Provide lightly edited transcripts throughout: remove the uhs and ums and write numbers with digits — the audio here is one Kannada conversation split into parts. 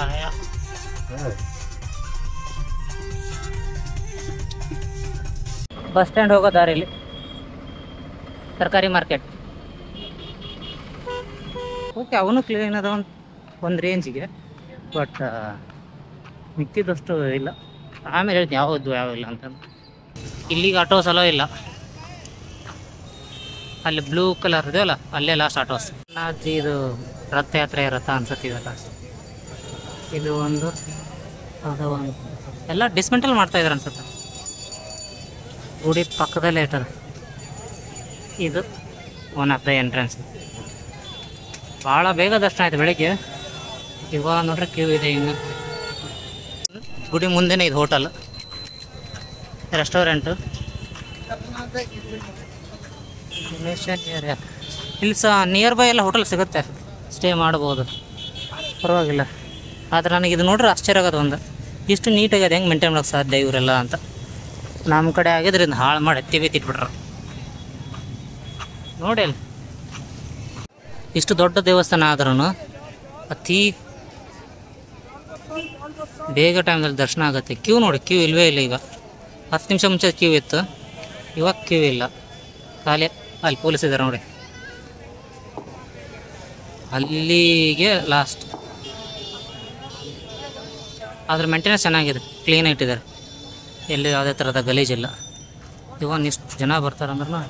ಆಯಾ ಬಸ್ ಸ್ಟ್ಯಾಂಡ್ ಹೋಗೋ ದಾರಿಲಿ ತರಕಾರಿ ಮಾರ್ಕೆಟ್. ಓಕೆ, ಅವನು ಕ್ಲೀನ್ ಅದ ಒಂದು ರೇಂಜಿಗೆ, ಬಟ್ ಮಿಕ್ಕಿದಷ್ಟು ಇಲ್ಲ. ಆಮೇಲೆ ಹೇಳ್ತೀನಿ ಯಾವುದು ಯಾವಿಲ್ಲ ಅಂತ. ಇಲ್ಲಿಗೆ ಆಟೋಸ್ ಅಲೋ ಇಲ್ಲ. ಅಲ್ಲಿ ಬ್ಲೂ ಕಲರ್ ಇದೆಯಲ್ಲ, ಅಲ್ಲೇ ಲಾಸ್ಟ್ ಆಟೋಸ್. ಇದು ರಥಯಾತ್ರೆ ರಥ ಅನ್ಸುತ್ತಿದಲ್ಲ. ಇದು ಒಂದು ಅದು ಒಂದು ಎಲ್ಲ ಡಿಸ್ಮೆಂಟಲ್ ಮಾಡ್ತಾ ಇದ್ದಾರೆ ಅನ್ಸುತ್ತೆ. ಗುಡಿ ಪಕ್ಕದಲ್ಲೇ ಇರ್ತದೆ. ಇದು ಒನ್ ಆಫ್ ದ ಎಂಟ್ರೆನ್ಸ್. ಭಾಳ ಬೇಗ ದರ್ಶನ ಆಯ್ತು ಬೆಳಿಗ್ಗೆ. ಇವಾಗ ನೋಡ್ರೆ ಕ್ಯೂ ಇದೆ. ಇನ್ನು ಗುಡಿ ಮುಂದೆನೇ ಇದು ಹೋಟೆಲ್, ರೆಸ್ಟೋರೆಂಟು. ಇಲ್ಲಿ ಸಹ ನಿಯರ್ ಬೈ ಎಲ್ಲ ಹೋಟೆಲ್ ಸಿಗುತ್ತೆ, ಸ್ಟೇ ಮಾಡ್ಬೋದು, ಪರವಾಗಿಲ್ಲ. ಆದರೆ ನನಗೆ ಇದು ನೋಡ್ರೆ ಆಶ್ಚರ್ಯ ಆಗೋದು ಒಂದು, ಇಷ್ಟು ನೀಟಾಗಿ ಅದು ಹೆಂಗೆ ಮೇಂಟೈನ್ ಮಾಡೋಕ್ಕೆ ಸಾಧ್ಯ ಇವರೆಲ್ಲ ಅಂತ. ನಮ್ಮ ಕಡೆ ಆಗಿದ್ರೆ ಇದು ಹಾಳು ಮಾಡಿ ಎತ್ತಿ ಬಿತ್ತಿಟ್ಬಿಟ್ರು ನೋಡಿ. ಅಲ್ಲಿ ಇಷ್ಟು ದೊಡ್ಡ ದೇವಸ್ಥಾನ ಆದ್ರೂ ಅತಿ ಬೇಗ ಟೈಮ್ದಲ್ಲಿ ದರ್ಶನ ಆಗುತ್ತೆ. ಕ್ಯೂ ನೋಡಿ, ಕ್ಯೂ ಇಲ್ಲವೇ ಇಲ್ಲ. ಈಗ 10 ನಿಮಿಷ ಮುಂಚೆ ಕ್ಯೂ ಇತ್ತು, ಇವಾಗ ಕ್ಯೂ ಇಲ್ಲ, ಖಾಲಿ. ಅಲ್ಲಿ ಪೊಲೀಸ್ ಇದ್ದಾರೆ ನೋಡಿ, ಅಲ್ಲಿಗೆ ಲಾಸ್ಟ್. ಅದ್ರ ಮೇಂಟೆನೆನ್ಸ್ ಚೆನ್ನಾಗಿದೆ, ಕ್ಲೀನಾಗಿ ಇಟ್ಟಿದ್ದಾರೆ, ಎಲ್ಲಿ ಯಾವುದೇ ಥರದ ಗಲೀಜಿಲ್ಲ. ಇವಾಗ ಇಷ್ಟು ಜನ ಬರ್ತಾರಂದ್ರೂ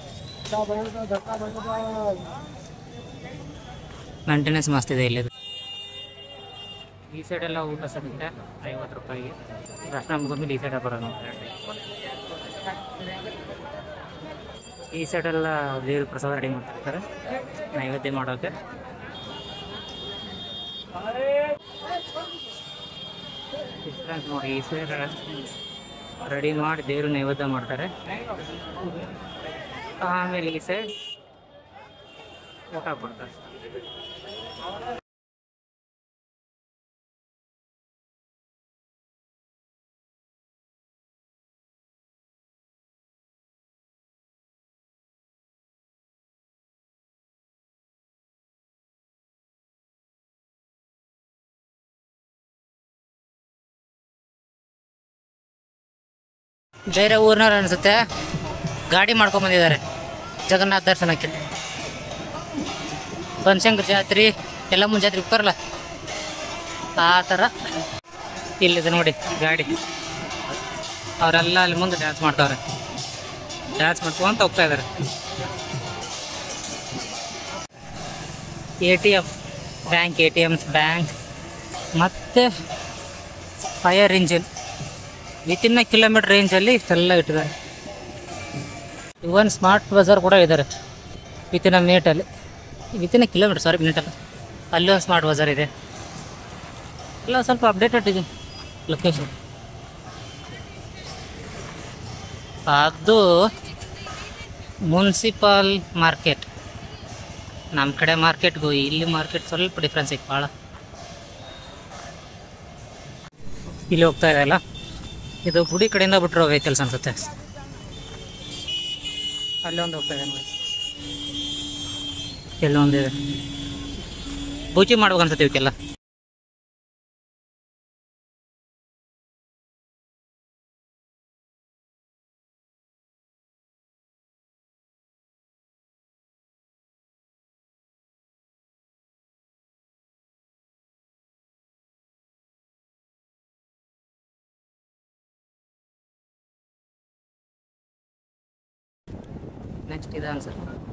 ಮೇಂಟೆನೆನ್ಸ್ ಮಸ್ತ್ ಇದೆ ಇಲ್ಲಿದು. ಈ ಸೈಡೆಲ್ಲ ಊಟ ಸಿಗುತ್ತೆ 50 ರೂಪಾಯಿಗೆ. ದರ್ಶನ ಮುಗಿದ್ಮೇಲೆ ಈ ಸೈಡೇ ಬರೋದು. ಈ ಸೈಡೆಲ್ಲ ದೇವ್ರ ಪ್ರಸಾದ ರೆಡಿ ಮಾಡ್ತಿರ್ತಾರೆ ನೈವೇದ್ಯ ಮಾಡೋಕ್ಕೆ. ಡಿಫ್ರೆನ್ಸ್ ನೋಡಿ, ಈ ಸೈಡ್ ರೆಡಿ ಮಾಡಿ ದೇವ್ರ ನೈವೇದ್ಯ ಮಾಡ್ತಾರೆ, ಆಮೇಲೆ ಈ ಸೈಡ್ ಊಟ ಕೊಡ್ತಾರೆ. ಬೇರೆ ಊರಿನವ್ರು ಅನಿಸುತ್ತೆ, ಗಾಡಿ ಮಾಡ್ಕೊಂಬಂದಿದ್ದಾರೆ ಜಗನ್ನಾಥ ದರ್ಶನಕ್ಕೆ. ಬನಶಂಕರಿ ಜಾತ್ರೆ, ಯಲ್ಲಮ್ಮನ ಜಾತ್ರೆ ಬರಲ್ಲ ಆ ಥರ ಇಲ್ಲಿದೆ ನೋಡಿ ಗಾಡಿ. ಅವರೆಲ್ಲ ಅಲ್ಲಿ ಮುಂದೆ ಡ್ಯಾನ್ಸ್ ಮಾಡ್ತಾವ್ರೆ, ಡ್ಯಾನ್ಸ್ ಮಾಡ್ಕೊಂತ ಹೋಗ್ತಾ ಇದ್ದಾರೆ. ATM ಬ್ಯಾಂಕ್, ATMs ಬ್ಯಾಂಕ್ ಮತ್ತು ಫೈರ್ ಇಂಜಿನ್ ವಿತಿನ್ ಕಿಲೋಮೀಟರ್ ರೇಂಜಲ್ಲಿ ಇಷ್ಟೆಲ್ಲ ಇಟ್ಟಿದ್ದಾರೆ. ಇವನ್ ಸ್ಮಾರ್ಟ್ ಬಜಾರ್ ಕೂಡ ಇದ್ದಾರೆ ವಿತಿನ್ ಮಿನಿಟಲ್ಲಿ, ವಿತಿನ್ ಕಿಲೋಮೀಟರ್, ಸಾರಿ ಮಿನಿಟಲ್ಲಿ. ಅಲ್ಲಿ ಒಂದು ಸ್ಮಾರ್ಟ್ ಬಜಾರ್ ಇದೆ. ಎಲ್ಲ ಸ್ವಲ್ಪ ಅಪ್ಡೇಟೆಡ್ ಇದೆ ಲೊಕೇಶನ್. ಅದು ಮುನ್ಸಿಪಲ್ ಮಾರ್ಕೆಟ್. ನಮ್ಮ ಕಡೆ ಮಾರ್ಕೆಟ್ಗೂ ಇಲ್ಲಿ ಮಾರ್ಕೆಟ್ ಸ್ವಲ್ಪ ಡಿಫ್ರೆನ್ಸ್ ಐತೆ ಭಾಳ. ಇಲ್ಲಿ ಹೋಗ್ತಾ ಇದೆ ಅಲ್ಲ, ಇದು ಗುಡಿ ಕಡೆಯಿಂದ ಬಿಟ್ಟಿರೋ ವೆಹಿಕಲ್ಸ್ ಅನ್ಸುತ್ತೆ. ಅಲ್ಲೊಂದು ಹೋಗ್ತಾ ಇದೆ ನೋಡಿ, ಎಲ್ಲೊಂದಿದೆ. ಪೂಜೆ ಮಾಡ್ಬೇಕು ಅನ್ಸುತ್ತೆ ಇವಕ್ಕೆಲ್ಲ. ನೆಕ್ಸ್ಟ್ ಇದೆ ಅನ್ಸುತ್ತೆ.